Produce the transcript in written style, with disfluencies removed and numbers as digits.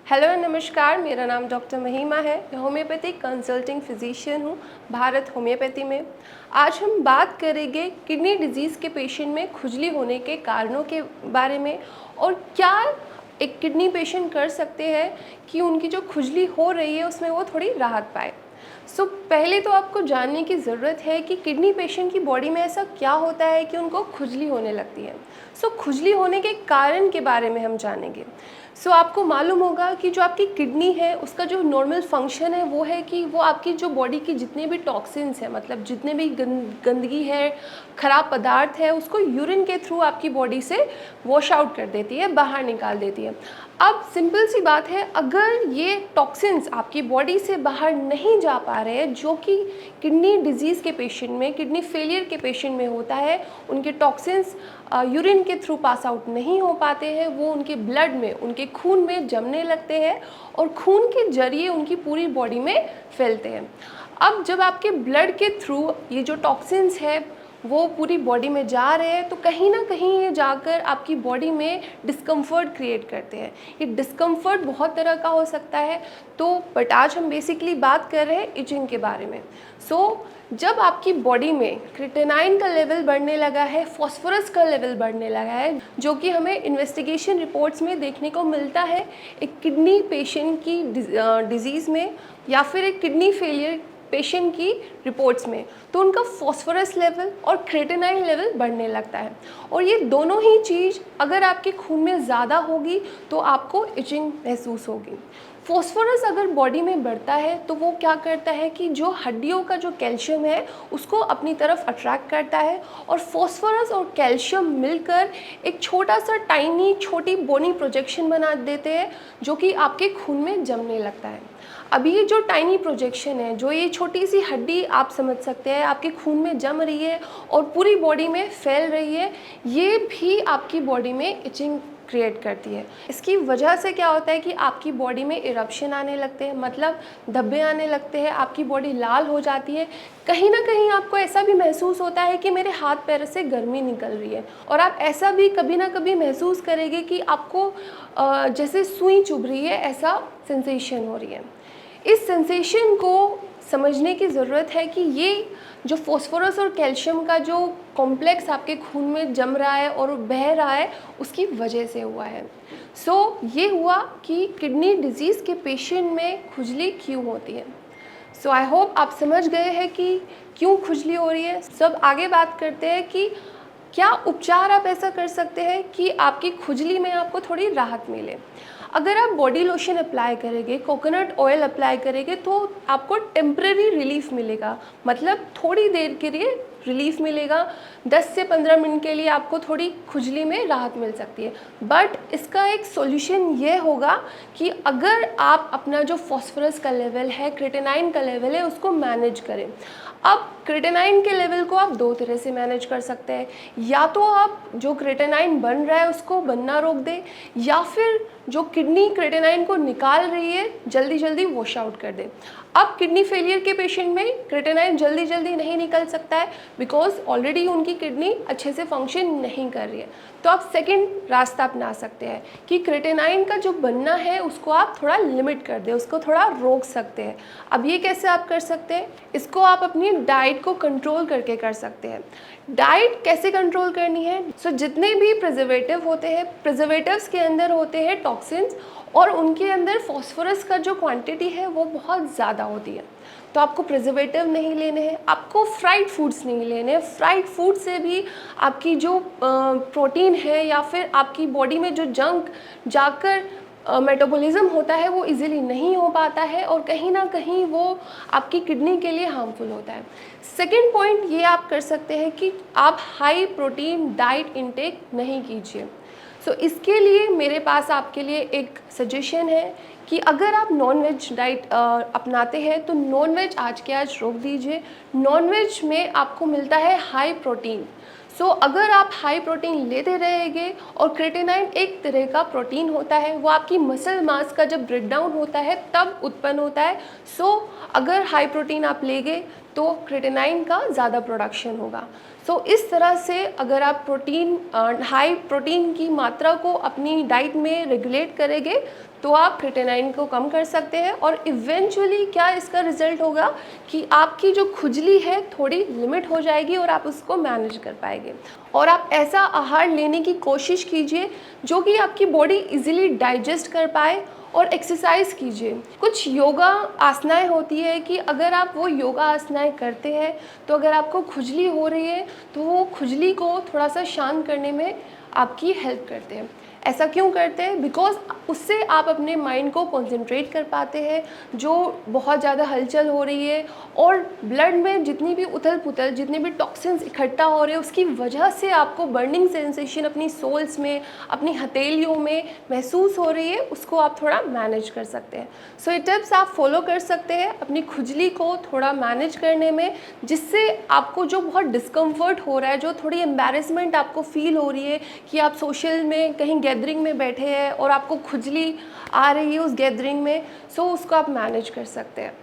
Hello नमस्कार, मेरा नाम डॉक्टर महिमा है। मैं होम्योपैथिक कंसल्टिंग फिजिशियन हूँ भारत होम्योपैथी में। आज हम बात करेंगे किडनी डिजीज़ के पेशेंट में खुजली होने के कारणों के बारे में और क्या एक किडनी पेशेंट कर सकते हैं कि उनकी जो खुजली हो रही है उसमें वो थोड़ी राहत पाए। पहले तो आपको जानने की ज़रूरत है कि किडनी पेशेंट की बॉडी में ऐसा क्या होता है कि उनको खुजली होने लगती है। खुजली होने के कारण के बारे में हम जानेंगे। आपको मालूम होगा कि जो आपकी किडनी है उसका जो नॉर्मल फंक्शन है वो है कि वो आपकी जो बॉडी की जितने भी टॉक्सिन्स हैं, मतलब जितने भी गंदगी है, ख़राब पदार्थ है, उसको यूरिन के थ्रू आपकी बॉडी से वॉश आउट कर देती है, बाहर निकाल देती है। अब सिंपल सी बात है, अगर ये टॉक्सिन्स आपकी बॉडी से बाहर नहीं जा पा रहे हैं, जो कि किडनी डिजीज़ के पेशेंट में, किडनी फेलियर के पेशेंट में होता है, उनके टॉक्सिन्स यूरिन के थ्रू पास आउट नहीं हो पाते हैं, वो उनके ब्लड में, उनके खून में जमने लगते हैं और खून के जरिए उनकी पूरी बॉडी में फैलते हैं। अब जब आपके ब्लड के थ्रू ये जो टॉक्सिन्स है वो पूरी बॉडी में जा रहे हैं, तो कहीं ना कहीं ये जाकर आपकी बॉडी में डिस्कम्फर्ट क्रिएट करते हैं। ये डिस्कम्फर्ट बहुत तरह का हो सकता है, बट आज हम बेसिकली बात कर रहे हैं इचिंग के बारे में। जब आपकी बॉडी में क्रिएटिनाइन का लेवल बढ़ने लगा है, फॉस्फोरस का लेवल बढ़ने लगा है, जो कि हमें इन्वेस्टिगेशन रिपोर्ट्स में देखने को मिलता है एक किडनी पेशेंट की डिजीज़ में या फिर एक किडनी फेलियर पेशेंट की रिपोर्ट्स में, तो उनका फॉस्फोरस लेवल और क्रिएटिनाइन लेवल बढ़ने लगता है। और ये दोनों ही चीज़ अगर आपके खून में ज़्यादा होगी तो आपको इचिंग महसूस होगी। फॉस्फोरस अगर बॉडी में बढ़ता है तो वो क्या करता है कि जो हड्डियों का जो कैल्शियम है उसको अपनी तरफ अट्रैक्ट करता है, और फॉस्फोरस और कैल्शियम मिलकर एक छोटा सा छोटी बोनी प्रोजेक्शन बना देते हैं, जो कि आपके खून में जमने लगता है। अब ये जो टाइनी प्रोजेक्शन है, जो ये छोटी सी हड्डी आप समझ सकते हैं आपके खून में जम रही है और पूरी बॉडी में फैल रही है, ये भी आपकी बॉडी में इचिंग क्रिएट करती है। इसकी वजह से क्या होता है कि आपकी बॉडी में इरप्शन आने लगते हैं, मतलब धब्बे आने लगते हैं, आपकी बॉडी लाल हो जाती है। कहीं ना कहीं आपको ऐसा भी महसूस होता है कि मेरे हाथ पैर से गर्मी निकल रही है, और आप ऐसा भी कभी ना कभी महसूस करेंगे कि आपको जैसे सुई चुभ रही है, ऐसा सेंसेशन हो रही है। इस सेंसेशन को समझने की ज़रूरत है कि ये जो फॉस्फोरस और कैल्शियम का जो कॉम्प्लेक्स आपके खून में जम रहा है और बह रहा है, उसकी वजह से हुआ है। ये हुआ कि किडनी डिजीज़ के पेशेंट में खुजली क्यों होती है। आई होप आप समझ गए हैं कि क्यों खुजली हो रही है। सब आगे बात करते हैं कि क्या उपचार आप ऐसा कर सकते हैं कि आपकी खुजली में आपको थोड़ी राहत मिले। अगर आप बॉडी लोशन अप्लाई करेंगे, कोकोनट ऑयल अप्लाई करेंगे, तो आपको टेम्परेरी रिलीफ मिलेगा, मतलब थोड़ी देर के लिए रिलीफ मिलेगा। 10 से 15 मिनट के लिए आपको थोड़ी खुजली में राहत मिल सकती है। बट इसका एक सॉल्यूशन ये होगा कि अगर आप अपना जो फॉस्फोरस का लेवल है, क्रिएटिनाइन का लेवल है, उसको मैनेज करें। अब क्रिएटिनाइन के लेवल को आप दो तरह से मैनेज कर सकते हैं। या तो आप जो क्रिएटिनाइन बन रहा है उसको बनना रोक दें, या फिर जो किडनी क्रिएटिनाइन को निकाल रही है जल्दी जल्दी वॉश आउट कर दें। अब किडनी फेलियर के पेशेंट में क्रिएटिनाइन जल्दी जल्दी नहीं निकल सकता है, बिकॉज ऑलरेडी उनकी किडनी अच्छे से फंक्शन नहीं कर रही है। तो आप सेकंड रास्ता अपना सकते हैं कि क्रिएटिनाइन का जो बनना है उसको आप थोड़ा लिमिट कर दें, उसको थोड़ा रोक सकते हैं। अब ये कैसे आप कर सकते हैं, इसको आप अपनी डाइट को कंट्रोल करके कर सकते हैं। डाइट कैसे कंट्रोल करनी है, जितने भी प्रिजर्वेटिव होते हैं, प्रिजर्वेटिव्स के अंदर होते हैं टॉक्सिन्स, और उनके अंदर फॉस्फोरस का जो क्वांटिटी है वो बहुत ज़्यादा होती है। तो आपको प्रिजर्वेटिव नहीं लेने हैं, आपको फ्राइड फूड्स नहीं लेने हैं। फ्राइड फूड से भी आपकी जो प्रोटीन है या फिर आपकी बॉडी में जो जंक जाकर मेटाबॉलिज्म होता है वो इजीली नहीं हो पाता है, और कहीं ना कहीं वो आपकी किडनी के लिए हार्मफुल होता है। सेकेंड पॉइंट ये आप कर सकते हैं कि आप हाई प्रोटीन डाइट इनटेक नहीं कीजिए। इसके लिए मेरे पास आपके लिए एक सजेशन है कि अगर आप नॉन वेज डाइट अपनाते हैं तो नॉन वेज आज के आज रोक दीजिए। नॉन वेज में आपको मिलता है हाई प्रोटीन। अगर आप हाई प्रोटीन लेते रहेंगे, और क्रिएटिनाइन एक तरह का प्रोटीन होता है, वो आपकी मसल मास का जब ब्रेकडाउन होता है तब उत्पन्न होता है। अगर हाई प्रोटीन आप लेंगे तो क्रिएटिनाइन का ज़्यादा प्रोडक्शन होगा। इस तरह से अगर आप हाई प्रोटीन की मात्रा को अपनी डाइट में रेगुलेट करेंगे तो आप क्रिएटिनिन को कम कर सकते हैं और इवेंचुअली क्या इसका रिजल्ट होगा कि आपकी जो खुजली है थोड़ी लिमिट हो जाएगी और आप उसको मैनेज कर पाएंगे। और आप ऐसा आहार लेने की कोशिश कीजिए जो कि आपकी बॉडी इजीली डाइजेस्ट कर पाए, और एक्सरसाइज कीजिए। कुछ योगा आसनाएं होती है कि अगर आप वो योगा आसनाएं करते हैं तो अगर आपको खुजली हो रही है तो वो खुजली को थोड़ा सा शांत करने में आपकी हेल्प करते हैं। ऐसा क्यों करते हैं? बिकॉज उससे आप अपने माइंड को कंसंट्रेट कर पाते हैं जो बहुत ज़्यादा हलचल हो रही है, और ब्लड में जितनी भी उथल पुथल, जितने भी टॉक्सिन्स इकट्ठा हो रहे हैं उसकी वजह से आपको बर्निंग सेंसेशन अपनी सोल्स में, अपनी हथेलियों में महसूस हो रही है, उसको आप थोड़ा मैनेज कर सकते हैं। सो ये टिप्स आप फॉलो कर सकते हैं अपनी खुजली को थोड़ा मैनेज करने में, जिससे आपको जो बहुत डिस्कम्फर्ट हो रहा है, जो थोड़ी एम्बैरेसमेंट आपको फील हो रही है कि आप सोशल में कहीं गैदरिंग में बैठे हैं और आपको खुजली आ रही है उस गैदरिंग में, सो उसको आप मैनेज कर सकते हैं।